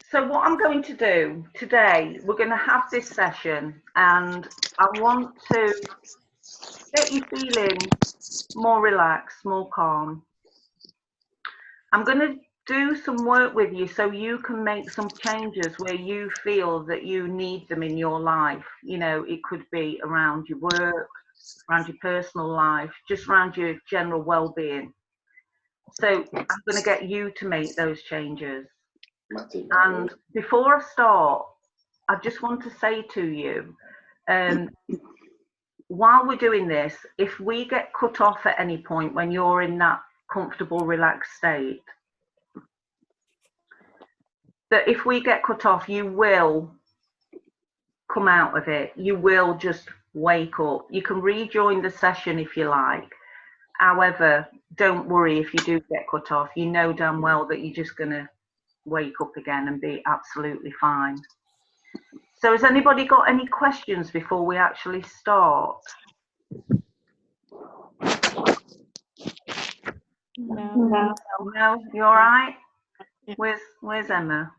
So what I'm going to do today, we're going to have this session, and I want to get you feeling more relaxed, more calm. I'm going to do some work with you so you can make some changes where you feel that you need them in your life. You know, it could be around your work, around your personal life, just around your general well-being. So I'm going to get you to make those changes. And before I start, I just want to say to you, while we're doing this, if we get cut off at any point when you're in that comfortable, relaxed state, that if we get cut off, you will come out of it. You will just wake up. You can rejoin the session if you like. However, don't worry if you do get cut off. You know damn well that you're just going to wake up again and be absolutely fine. So has anybody got any questions before we actually start? No, you all right? Where's Emma?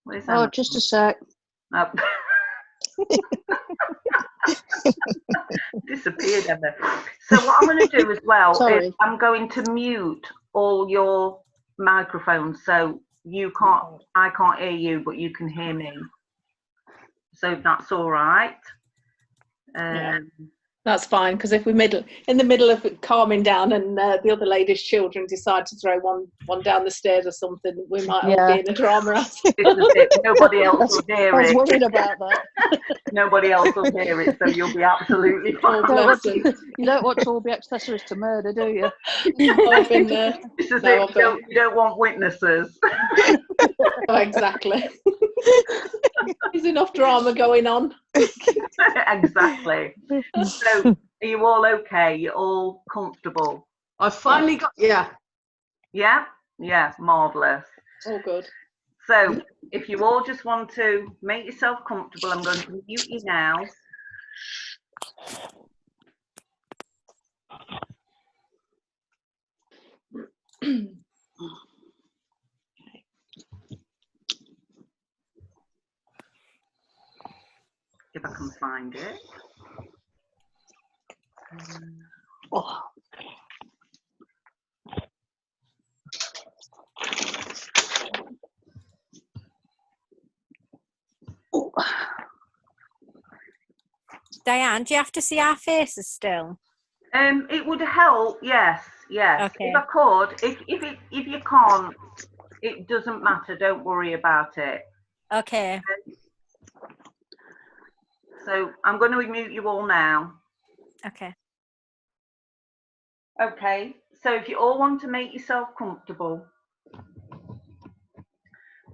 Where's Emma? Oh, just a sec. Oh. Disappeared, Emma. So what I'm going to do as well is I'm going to mute all your microphones, so I can't hear you, but you can hear me. So that's all right. Yeah, that's fine, because if we're in the middle of calming down and the other lady's children decide to throw one down the stairs or something, we might all be in a drama. Nobody else will hear it. I was worried about that. Nobody else will hear it, so you'll be absolutely fine. You don't want to all be accessories to murder, do you? I've been there. This is it. You don't want witnesses. Oh, exactly. There's enough drama going on. Exactly. So, are you all okay? You're all comfortable? I've finally got, yeah. Yeah? Yeah, marvellous. All good. So, if you all just want to make yourself comfortable, I'm going to mute you now. If I can find it. Diane, do you have to see our faces still? It would help, yes. Okay. If I could, if you can't, it doesn't matter. Don't worry about it. Okay. So I'm going to mute you all now. Okay. Okay. So if you all want to make yourself comfortable,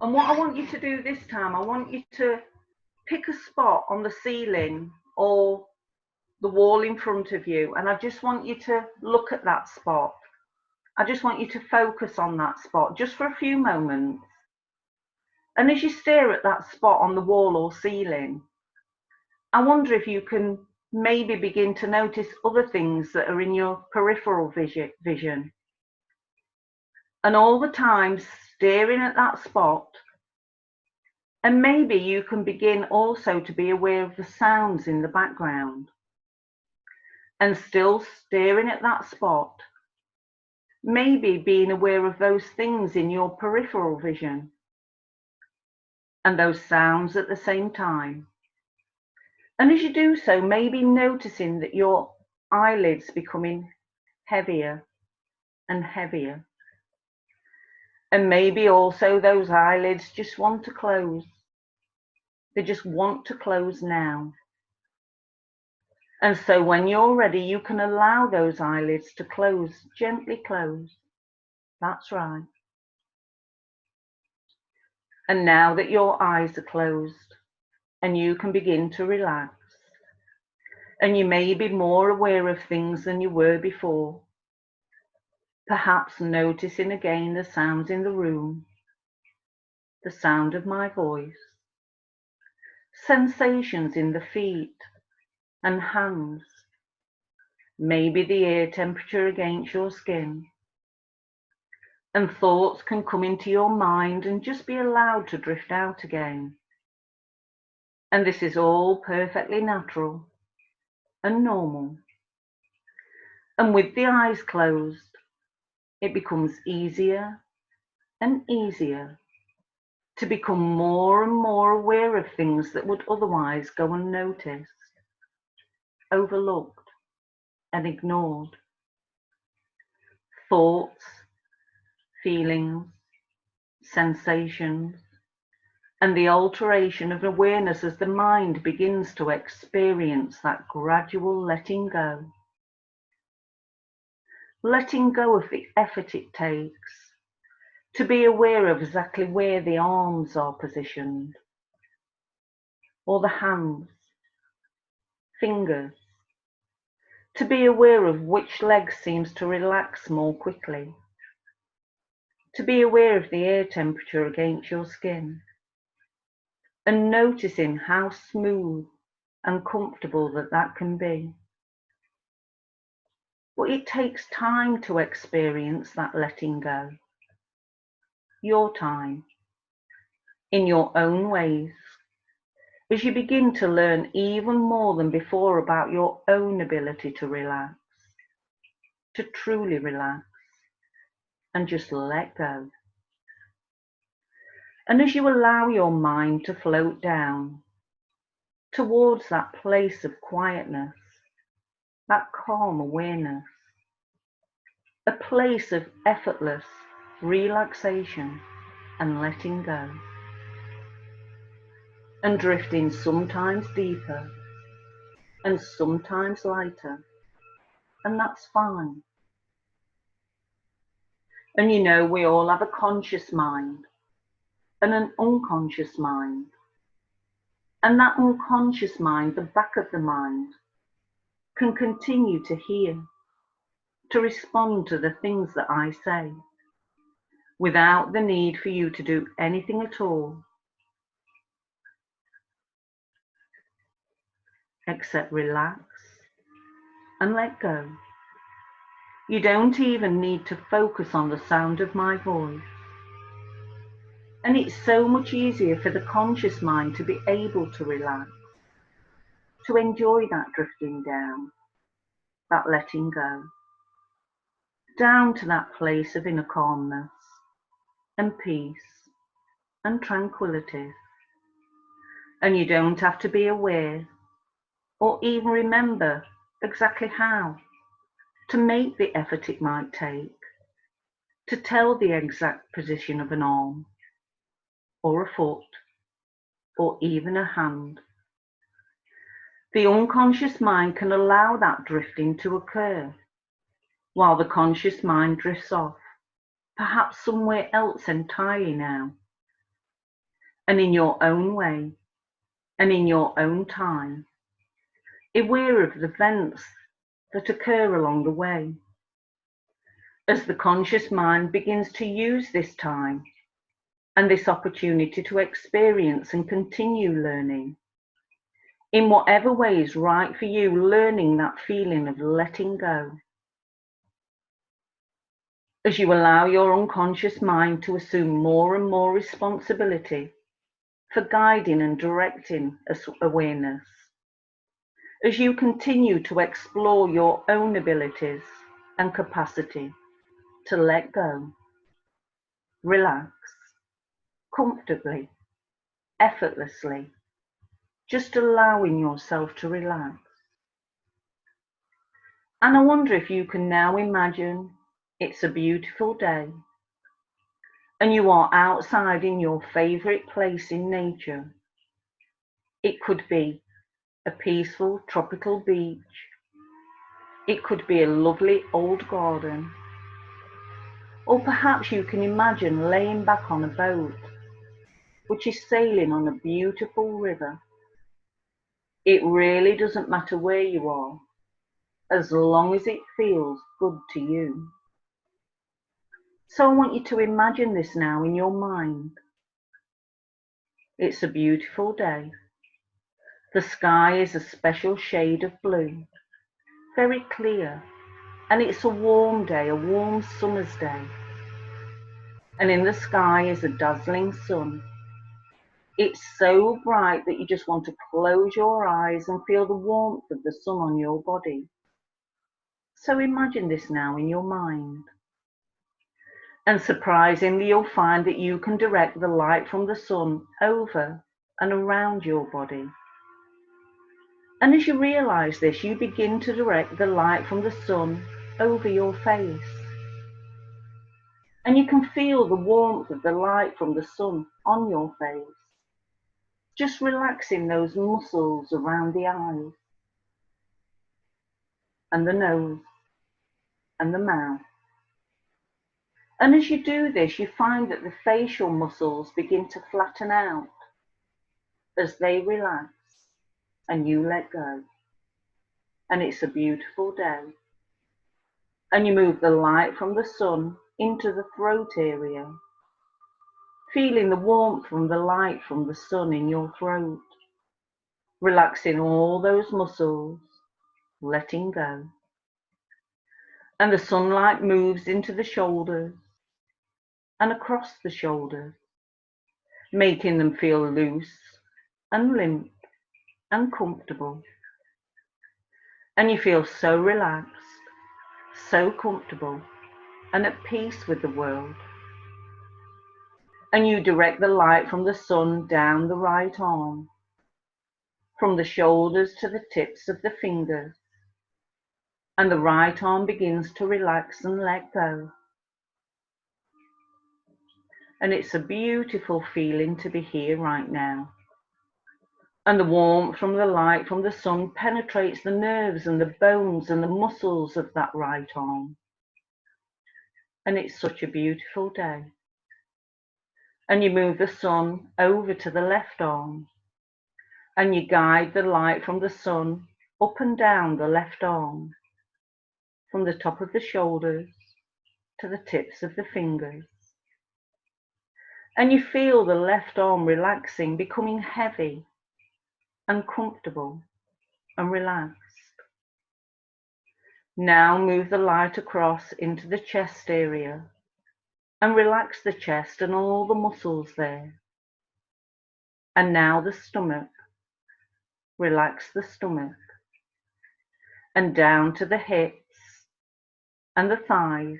and what I want you to do this time, I want you to pick a spot on the ceiling or the wall in front of you, and I just want you to look at that spot. I just want you to focus on that spot just for a few moments. And as you stare at that spot on the wall or ceiling, I wonder if you can maybe begin to notice other things that are in your peripheral vision. And all the time staring at that spot. And maybe you can begin also to be aware of the sounds in the background. And still staring at that spot, maybe being aware of those things in your peripheral vision and those sounds at the same time. And as you do so, maybe noticing that your eyelids becoming heavier and heavier. And maybe also those eyelids just want to close. They just want to close now. And so when you're ready, you can allow those eyelids to close, gently close. That's right. And now that your eyes are closed and you can begin to relax, and you may be more aware of things than you were before, perhaps noticing again the sounds in the room, the sound of my voice, sensations in the feet and hands, maybe the air temperature against your skin, and thoughts can come into your mind and just be allowed to drift out again. And this is all perfectly natural and normal. And with the eyes closed, it becomes easier and easier to become more and more aware of things that would otherwise go unnoticed, overlooked, and ignored. Thoughts, feelings, sensations, and the alteration of awareness as the mind begins to experience that gradual letting go. Letting go of the effort it takes to be aware of exactly where the arms are positioned, or the hands, fingers, to be aware of which leg seems to relax more quickly, to be aware of the air temperature against your skin, and noticing how smooth and comfortable that can be. But it takes time to experience that letting go. Your time, in your own ways, as you begin to learn even more than before about your own ability to relax, to truly relax, and just let go. And as you allow your mind to float down towards that place of quietness, that calm awareness, a place of effortless relaxation and letting go, and drifting sometimes deeper and sometimes lighter, and that's fine. And you know, we all have a conscious mind and an unconscious mind. And that unconscious mind, the back of the mind, can continue to hear, to respond to the things that I say, without the need for you to do anything at all, except relax and let go. You don't even need to focus on the sound of my voice. And it's so much easier for the conscious mind to be able to relax, to enjoy that drifting down, that letting go, down to that place of inner calmness and peace and tranquility. And you don't have to be aware or even remember exactly how to make the effort it might take to tell the exact position of an arm or a foot or even a hand. The unconscious mind can allow that drifting to occur while the conscious mind drifts off, perhaps somewhere else entirely now. And in your own way and in your own time, aware of the events that occur along the way. As the conscious mind begins to use this time and this opportunity to experience and continue learning, in whatever way is right for you, learning that feeling of letting go. As you allow your unconscious mind to assume more and more responsibility for guiding and directing awareness, as you continue to explore your own abilities and capacity to let go, relax, comfortably, effortlessly, just allowing yourself to relax. And I wonder if you can now imagine it's a beautiful day and you are outside in your favourite place in nature. It could be a peaceful tropical beach. It could be a lovely old garden. Or perhaps you can imagine laying back on a boat which is sailing on a beautiful river. It really doesn't matter where you are, as long as it feels good to you. So I want you to imagine this now in your mind. It's a beautiful day. The sky is a special shade of blue, very clear, and it's a warm day, a warm summer's day. And in the sky is a dazzling sun. It's so bright that you just want to close your eyes and feel the warmth of the sun on your body. So imagine this now in your mind. And surprisingly, you'll find that you can direct the light from the sun over and around your body. And as you realize this, you begin to direct the light from the sun over your face. And you can feel the warmth of the light from the sun on your face. Just relaxing those muscles around the eyes and the nose and the mouth. And as you do this, you find that the facial muscles begin to flatten out as they relax and you let go. And it's a beautiful day. And you move the light from the sun into the throat area, feeling the warmth from the light from the sun in your throat, relaxing all those muscles, letting go. And the sunlight moves into the shoulders and across the shoulders, making them feel loose and limp and comfortable. And you feel so relaxed, so comfortable and at peace with the world. And you direct the light from the sun down the right arm, from the shoulders to the tips of the fingers, and the right arm begins to relax and let go. And it's a beautiful feeling to be here right now. And the warmth from the light from the sun penetrates the nerves and the bones and the muscles of that right arm. And it's such a beautiful day. And you move the sun over to the left arm, and you guide the light from the sun up and down the left arm, from the top of the shoulders to the tips of the fingers. And you feel the left arm relaxing, becoming heavy and comfortable and relaxed. Now move the light across into the chest area and relax the chest and all the muscles there. And now the stomach. Relax the stomach. And down to the hips and the thighs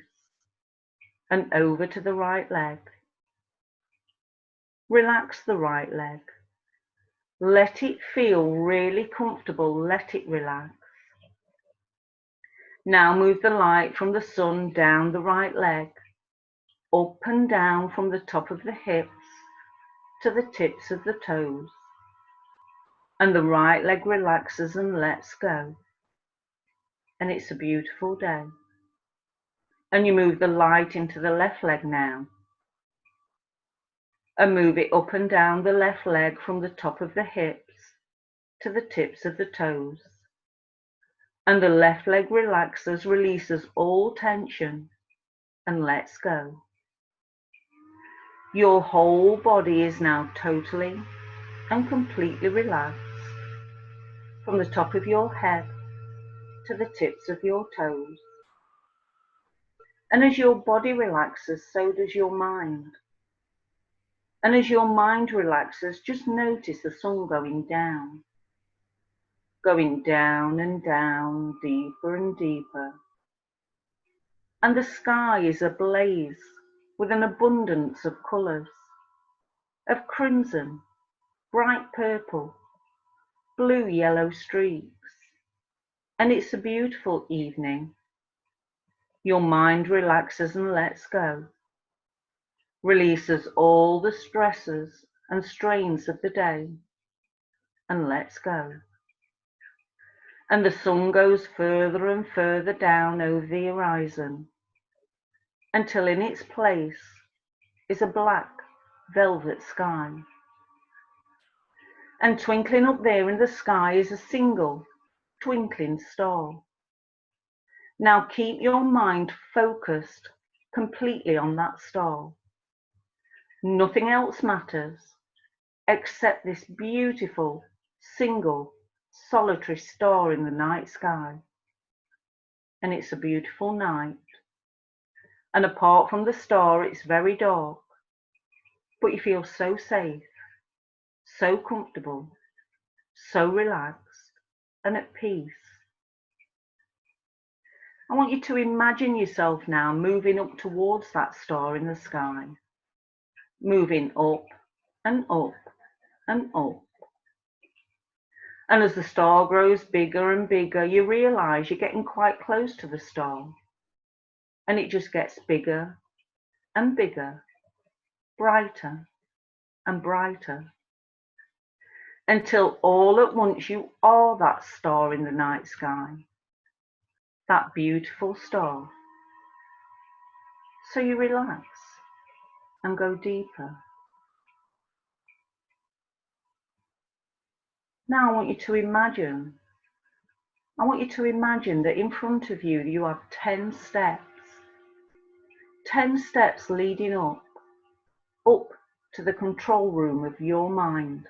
and over to the right leg. Relax the right leg. Let it feel really comfortable. Let it relax. Now move the light from the sun down the right leg, up and down from the top of the hips to the tips of the toes. And the right leg relaxes and lets go. And it's a beautiful day. And you move the light into the left leg now. And move it up and down the left leg from the top of the hips to the tips of the toes. And the left leg relaxes, releases all tension and lets go. Your whole body is now totally and completely relaxed, from the top of your head to the tips of your toes. And as your body relaxes, so does your mind. And as your mind relaxes, just notice the sun going down and down, deeper and deeper. And the sky is ablaze with an abundance of colours, of crimson, bright purple, blue yellow streaks. And it's a beautiful evening. Your mind relaxes and lets go, releases all the stresses and strains of the day, and lets go. And the sun goes further and further down over the horizon, until in its place is a black velvet sky. And twinkling up there in the sky is a single twinkling star. Now keep your mind focused completely on that star. Nothing else matters except this beautiful, single, solitary star in the night sky. And it's a beautiful night. And apart from the star, it's very dark, but you feel so safe, so comfortable, so relaxed and at peace. I want you to imagine yourself now moving up towards that star in the sky, moving up and up and up. And as the star grows bigger and bigger, you realise you're getting quite close to the star. And it just gets bigger and bigger, brighter and brighter, until all at once you are that star in the night sky, that beautiful star. So you relax and go deeper. Now I want you to imagine that in front of you, you have 10 steps. 10 steps leading up to the control room of your mind.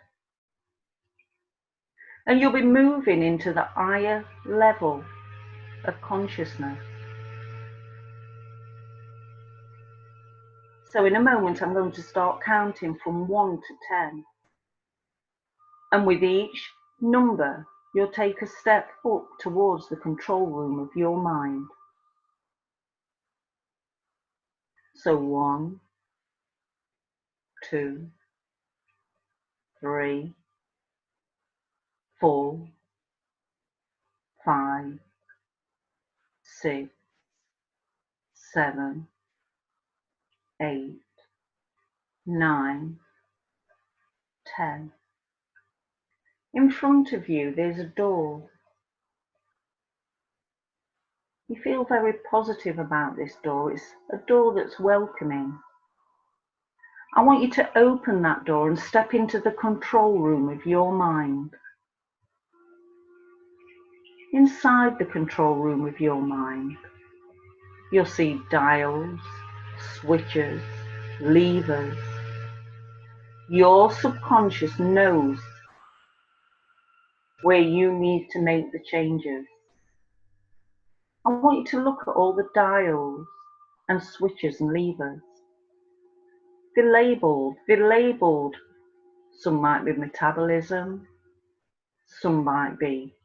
And you'll be moving into the higher level of consciousness. So in a moment, I'm going to start counting from 1 to 10. And with each number, you'll take a step up towards the control room of your mind. So 1, 2, 3, 4, 5, 6, 7, 8, 9, 10. In front of you, there's a door. You feel very positive about this door. It's a door that's welcoming. I want you to open that door and step into the control room of your mind. Inside the control room of your mind, you'll see dials, switches, levers. Your subconscious knows where you need to make the changes. I want you to look at all the dials and switches and levers. They're labelled. Some might be metabolism, some might be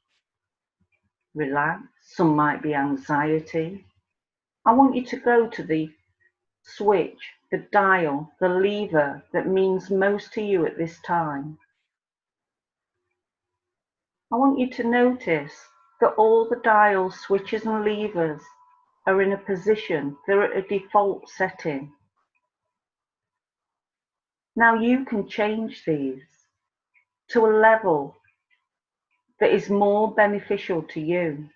relax, some might be anxiety. I want you to go to the switch, the dial, the lever that means most to you at this time. I want you to notice that all the dials, switches and levers are in a position, they're at a default setting. Now you can change these to a level that is more beneficial to you.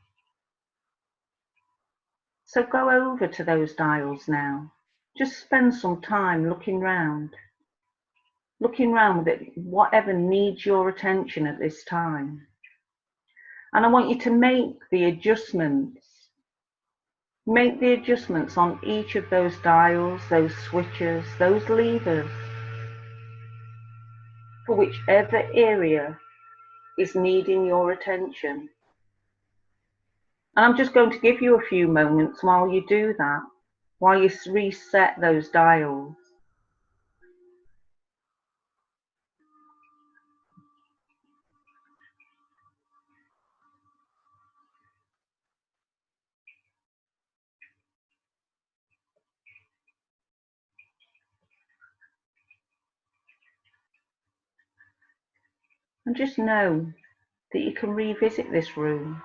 So go over to those dials now. Just spend some time looking round with it, whatever needs your attention at this time. And I want you to make the adjustments on each of those dials, those switches, those levers, for whichever area is needing your attention. And I'm just going to give you a few moments while you do that, while you reset those dials. And just know that you can revisit this room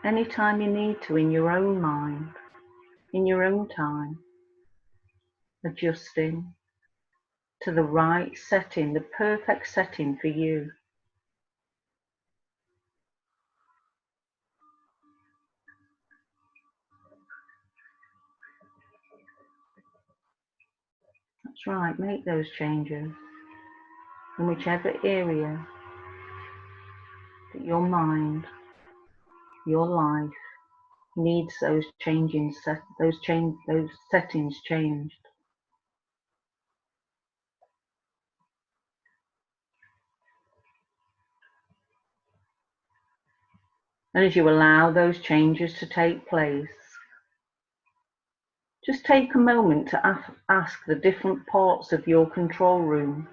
anytime you need to in your own mind, in your own time, adjusting to the right setting, the perfect setting for you. That's right, make those changes in whichever area that your mind, your life needs those those settings changed. And as you allow those changes to take place, Just take a moment to ask the different parts of your control room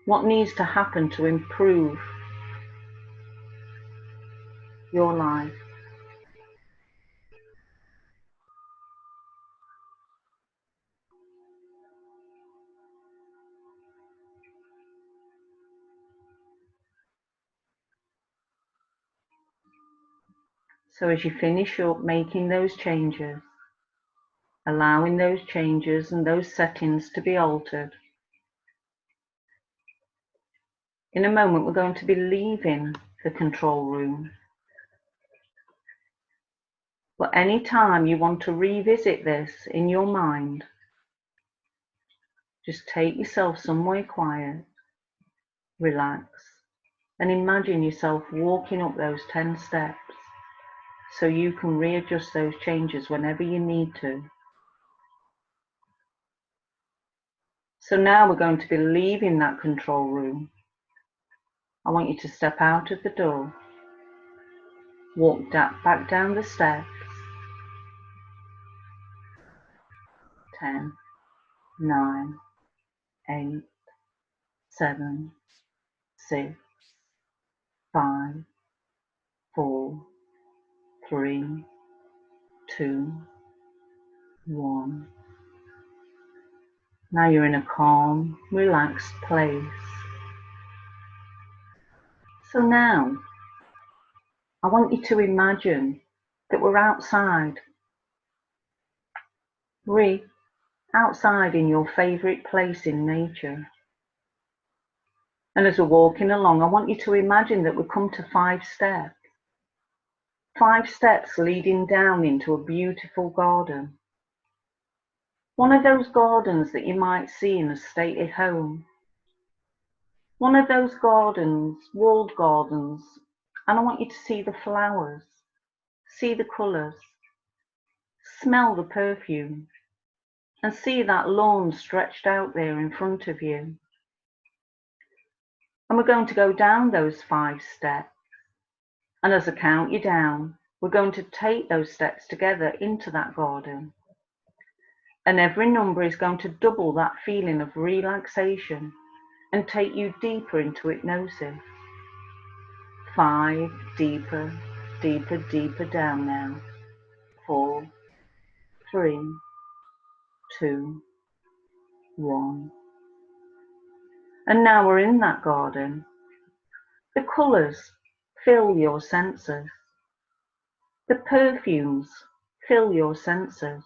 what needs to happen to improve your life. So as you finish up making those changes, allowing those changes and those settings to be altered, in a moment we're going to be leaving the control room. But any time you want to revisit this in your mind, just take yourself somewhere quiet, relax, and imagine yourself walking up those 10 steps so you can readjust those changes whenever you need to. So now we're going to be leaving that control room. I want you to step out of the door, walk back down the steps. 10, 9, 8, 7, 6, 5, 4, 3, 2, 1. Now you're in a calm, relaxed place. So now, I want you to imagine that we're outside. We're outside in your favourite place in nature. And as we're walking along, I want you to imagine that we come to 5 steps. 5 steps leading down into a beautiful garden. One of those gardens that you might see in a stately home. One of those gardens, walled gardens, and I want you to see the flowers, see the colours, smell the perfume, and see that lawn stretched out there in front of you. And we're going to go down those 5 steps. And as I count you down, we're going to take those steps together into that garden. And every number is going to double that feeling of relaxation and take you deeper into hypnosis. 5, deeper, deeper, deeper down now. 4, 3, 2, 1. And now we're in that garden. The colours fill your senses. The perfumes fill your senses.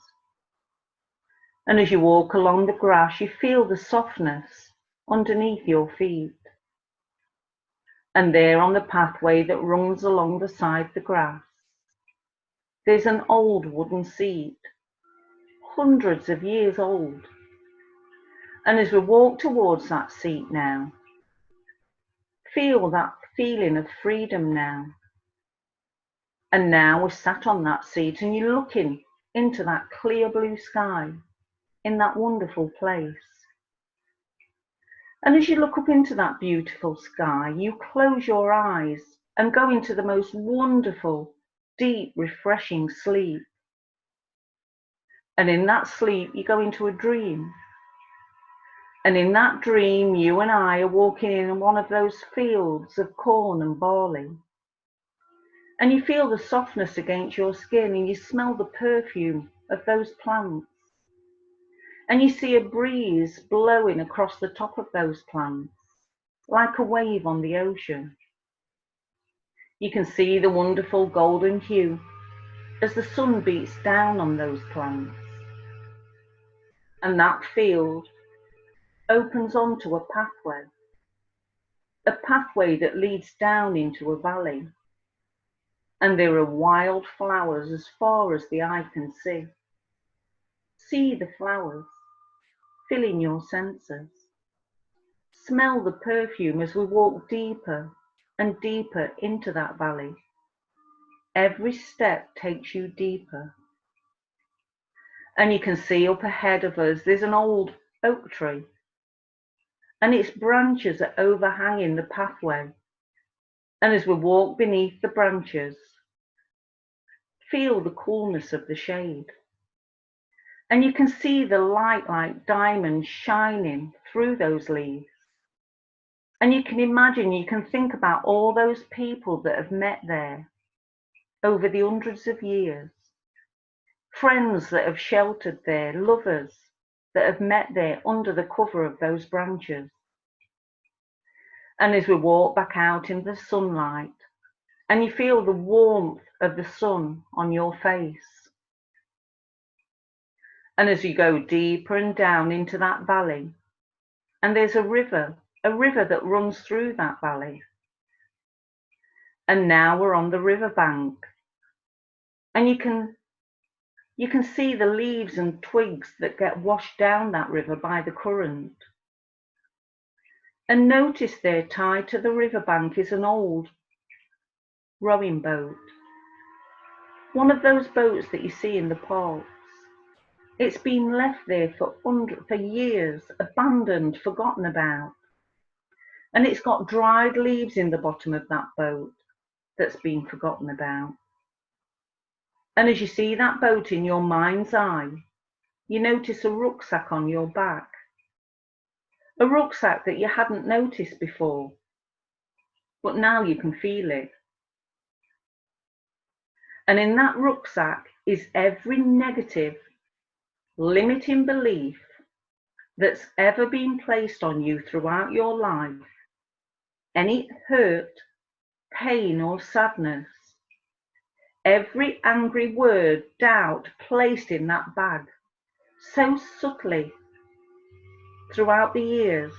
And as you walk along the grass, you feel the softness underneath your feet. And there on the pathway that runs along the side of the grass, there's an old wooden seat, hundreds of years old. And as we walk towards that seat now, feel that feeling of freedom now. And now we're sat on that seat and you're looking into that clear blue sky in that wonderful place. And as you look up into that beautiful sky, you close your eyes and go into the most wonderful, deep, refreshing sleep. And in that sleep, you go into a dream. And in that dream, you and I are walking in one of those fields of corn and barley. And you feel the softness against your skin and you smell the perfume of those plants. And you see a breeze blowing across the top of those plants, like a wave on the ocean. You can see the wonderful golden hue as the sun beats down on those plants. And that field opens onto a pathway that leads down into a valley. And there are wild flowers as far as the eye can see. See the flowers, filling your senses. Smell the perfume as we walk deeper and deeper into that valley. Every step takes you deeper. And you can see up ahead of us, there's an old oak tree. And its branches are overhanging the pathway. And as we walk beneath the branches, feel the coolness of the shade. And you can see the light like diamonds shining through those leaves. And you can imagine, you can think about all those people that have met there over the hundreds of years. Friends that have sheltered there, lovers that have met there under the cover of those branches. And as we walk back out in the sunlight, and you feel the warmth of the sun on your face. And as you go deeper and down into that valley, and there's a river that runs through that valley. And now we're on the river bank, and you can see the leaves and twigs that get washed down that river by the current. And notice there, tied to the riverbank, is an old rowing boat. One of those boats that you see in the parks. It's been left there for years, abandoned, forgotten about. And it's got dried leaves in the bottom of that boat that's been forgotten about. And as you see that boat in your mind's eye, you notice a rucksack on your back. A rucksack that you hadn't noticed before, but now you can feel it. And in that rucksack is every negative, limiting belief that's ever been placed on you throughout your life. Any hurt, pain or sadness, every angry word, doubt placed in that bag so subtly throughout the years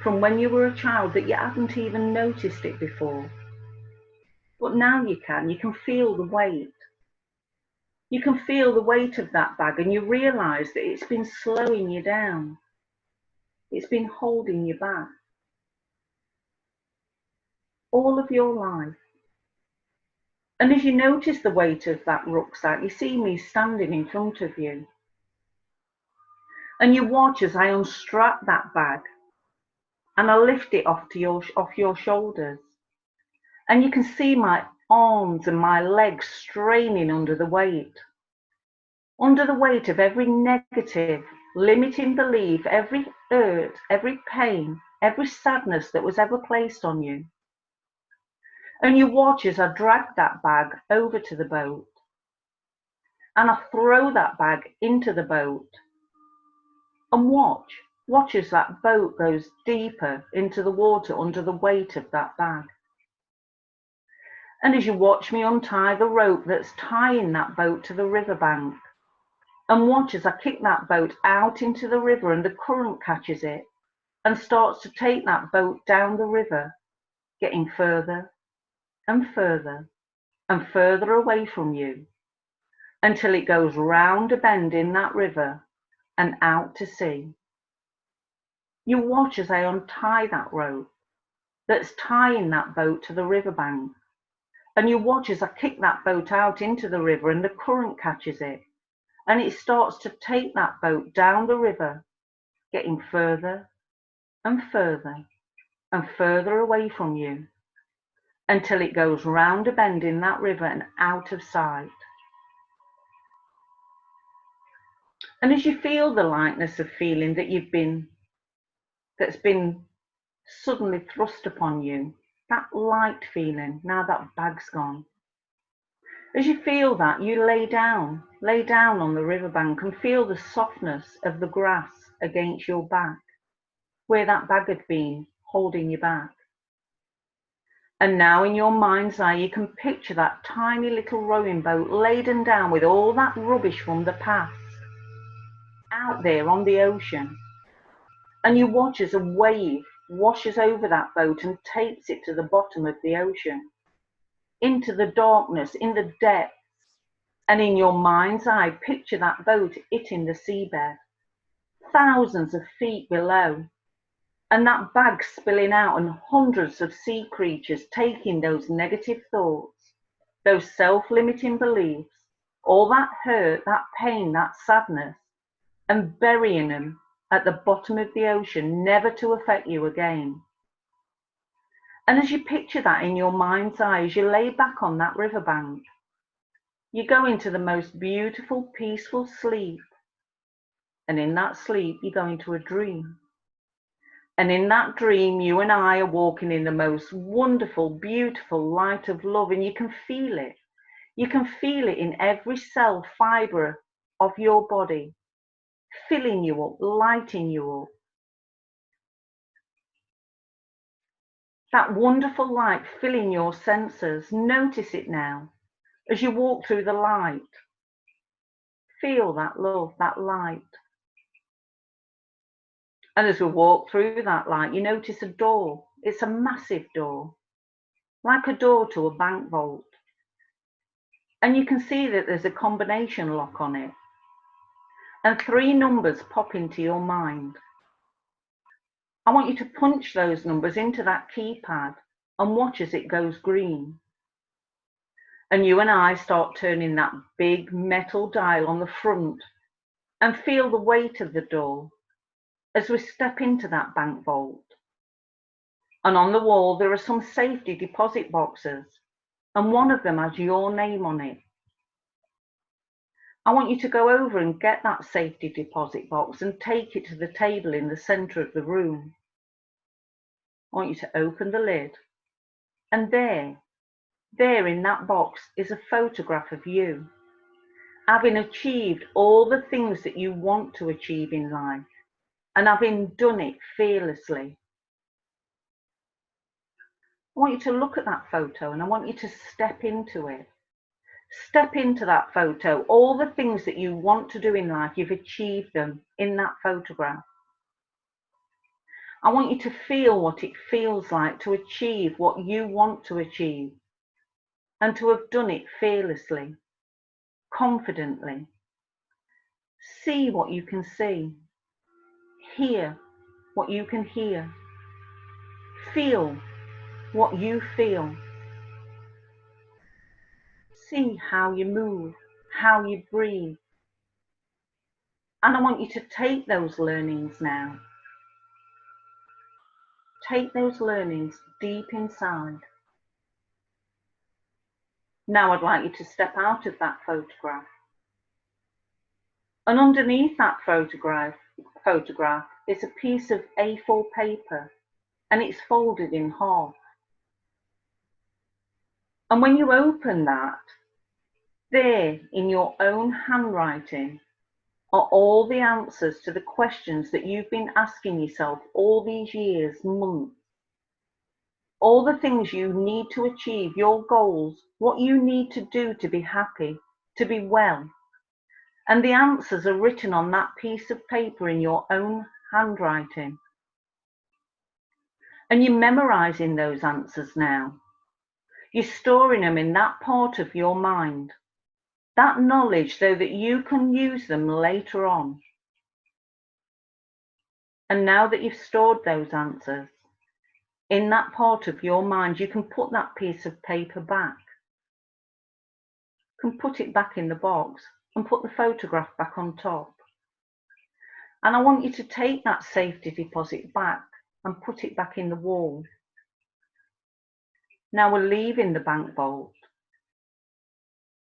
from when you were a child that you hadn't even noticed it before. But now you can feel the weight. You can feel the weight of that bag, and you realise that it's been slowing you down. It's been holding you back. All of your life. And as you notice the weight of that rucksack, you see me standing in front of you. And you watch as I unstrap that bag and I lift it off your shoulders. And you can see my arms and my legs straining under the weight of every negative, limiting belief, every hurt, every pain, every sadness that was ever placed on you. And you watch as I drag that bag over to the boat, and I throw that bag into the boat, and watch as that boat goes deeper into the water under the weight of that bag. And as you watch me untie the rope that's tying that boat to the riverbank, and watch as I kick that boat out into the river and the current catches it and starts to take that boat down the river, getting further and further and further away from you until it goes round a bend in that river and out to sea. You watch as I untie that rope that's tying that boat to the riverbank, and you watch as I kick that boat out into the river and the current catches it and it starts to take that boat down the river, getting further and further and further away from you until it goes round a bend in that river and out of sight. And as you feel the lightness of feeling that's been suddenly thrust upon you, that light feeling, now that bag's gone. As you feel that, you lay down on the riverbank and feel the softness of the grass against your back, where that bag had been holding you back. And now in your mind's eye, you can picture that tiny little rowing boat laden down with all that rubbish from the past, out there on the ocean. And you watch as a wave washes over that boat and takes it to the bottom of the ocean, into the darkness, in the depths. And in your mind's eye, picture that boat hitting the seabed, thousands of feet below, and that bag spilling out and hundreds of sea creatures taking those negative thoughts, those self-limiting beliefs, all that hurt, that pain, that sadness, and burying them at the bottom of the ocean, never to affect you again. And as you picture that in your mind's eye, as you lay back on that riverbank, you go into the most beautiful, peaceful sleep And in that sleep, you go into a dream. And in that dream, you and I are walking in the most wonderful, beautiful light of love, and you can feel it. You can feel it in every cell fibre of your body, filling you up, lighting you up. That wonderful light filling your senses. Notice it now as you walk through the light. Feel that love, that light. And as we walk through that light, you notice a door. It's a massive door, like a door to a bank vault. And you can see that there's a combination lock on it. And 3 numbers pop into your mind. I want you to punch those numbers into that keypad and watch as it goes green. And you and I start turning that big metal dial on the front and feel the weight of the door as we step into that bank vault. And on the wall, there are some safety deposit boxes, and one of them has your name on it. I want you to go over and get that safety deposit box and take it to the table in the centre of the room. I want you to open the lid, and there in that box is a photograph of you, having achieved all the things that you want to achieve in life, and having done it fearlessly. I want you to look at that photo, and I want you to step into it. Step into that photo. All the things that you want to do in life, you've achieved them in that photograph. I want you to feel what it feels like to achieve what you want to achieve, and to have done it fearlessly, confidently. See what you can see. Hear what you can hear. Feel what you feel. See how you move, how you breathe. And I want you to take those learnings now. Take those learnings deep inside. Now I'd like you to step out of that photograph. And underneath that photograph is a piece of A4 paper, and it's folded in half. And when you open that, there in your own handwriting are all the answers to the questions that you've been asking yourself all these years, months. All the things you need to achieve, your goals, what you need to do to be happy, to be well. And the answers are written on that piece of paper in your own handwriting. And you're memorizing those answers now. You're storing them in that part of your mind, that knowledge, so that you can use them later on. And now that you've stored those answers in that part of your mind, you can put that piece of paper back. You can put it back in the box and put the photograph back on top. And I want you to take that safety deposit back and put it back in the wall. Now we're leaving the bank vault,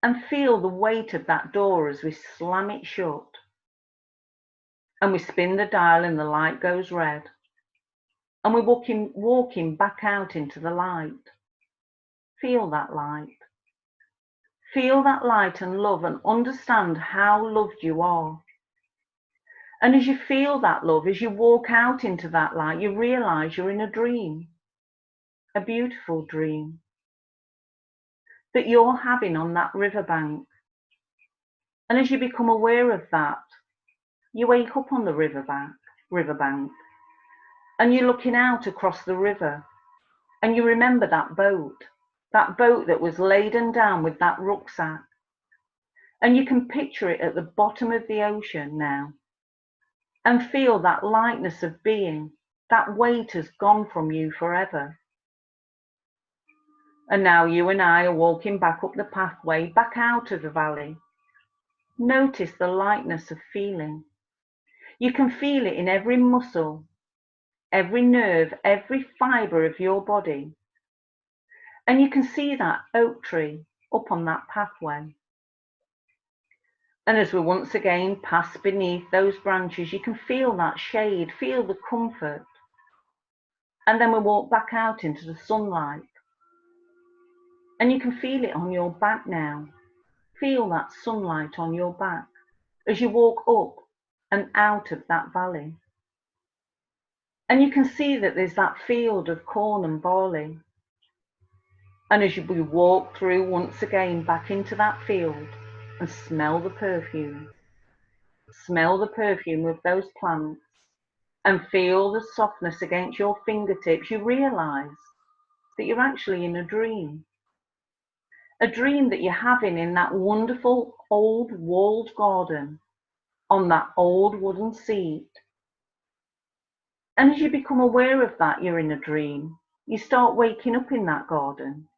and feel the weight of that door as we slam it shut. And we spin the dial and the light goes red. And we're walking back out into the light. Feel that light. Feel that light and love, and understand how loved you are. And as you feel that love, as you walk out into that light, you realise you're in a dream, a beautiful dream that you're having on that riverbank. And as you become aware of that, you wake up on the riverbank, and you're looking out across the river, and you remember that boat that was laden down with that rucksack. And you can picture it at the bottom of the ocean now, and feel that lightness of being. That weight has gone from you forever. And now you and I are walking back up the pathway, back out of the valley. Notice the lightness of feeling. You can feel it in every muscle, every nerve, every fibre of your body. And you can see that oak tree up on that pathway. And as we once again pass beneath those branches, you can feel that shade, feel the comfort. And then we walk back out into the sunlight. And you can feel it on your back now. Feel that sunlight on your back as you walk up and out of that valley. And you can see that there's that field of corn and barley. And as you walk through once again back into that field and smell the perfume of those plants and feel the softness against your fingertips, you realise that you're actually in a dream that you're having in that wonderful old walled garden on that old wooden seat. And as you become aware of that, you're in a dream, you start waking up in that garden.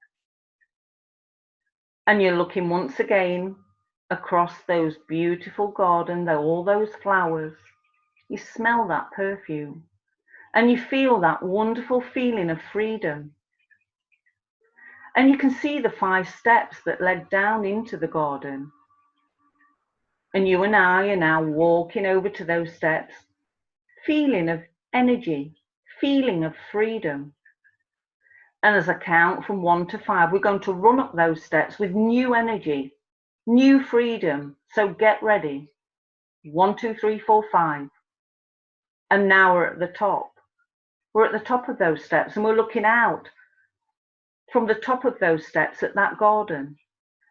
And you're looking once again across those beautiful gardens, all those flowers. You smell that perfume and you feel that wonderful feeling of freedom. And you can see the 5 steps that led down into the garden. And you and I are now walking over to those steps, feeling of energy, feeling of freedom. And as I count from 1 to 5, we're going to run up those steps with new energy, new freedom. So get ready. 1, 2, 3, 4, 5. And now we're at the top. We're at the top of those steps and we're looking out from the top of those steps at that garden.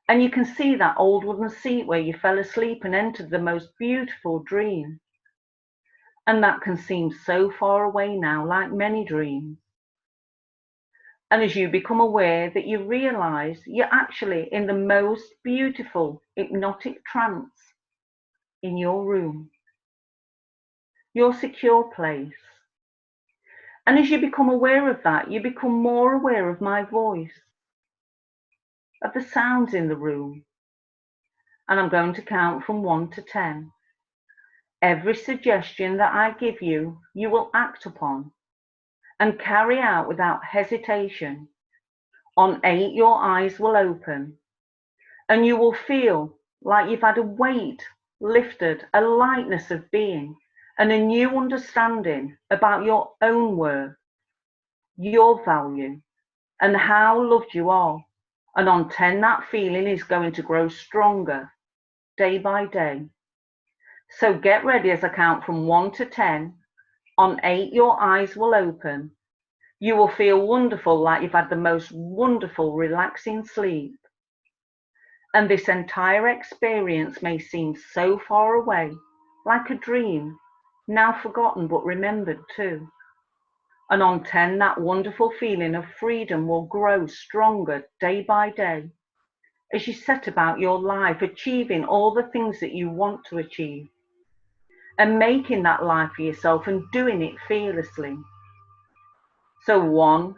And you can see that old wooden seat where you fell asleep and entered the most beautiful dream. And that can seem so far away now, like many dreams. And as you become aware that you realise you're actually in the most beautiful hypnotic trance in your room, your secure place. And as you become aware of that, you become more aware of my voice, of the sounds in the room. And I'm going to count from 1 to 10. Every suggestion that I give you, you will act upon and carry out without hesitation. On 8, your eyes will open and you will feel like you've had a weight lifted, a lightness of being, and a new understanding about your own worth, your value, and how loved you are. And on 10, that feeling is going to grow stronger day by day. So get ready as I count from 1 to 10. On 8, your eyes will open. You will feel wonderful, like you've had the most wonderful, relaxing sleep. And this entire experience may seem so far away, like a dream, now forgotten but remembered too. And on 10, that wonderful feeling of freedom will grow stronger day by day as you set about your life, achieving all the things that you want to achieve and making that life for yourself and doing it fearlessly. So 1,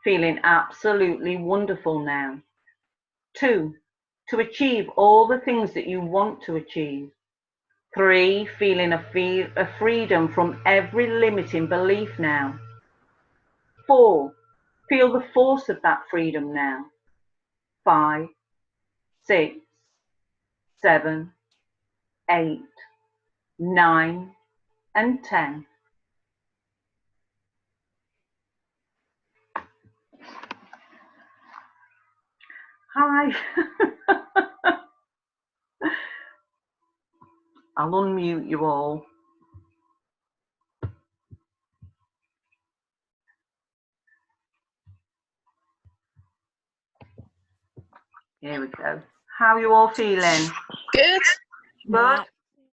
feeling absolutely wonderful now. 2, to achieve all the things that you want to achieve. 3, feeling a freedom from every limiting belief now. 4, feel the force of that freedom now. 5, 6, 7, 8, 9, and 10. Hi. I'll unmute you all. Here we go. How are you all feeling? Good. Good?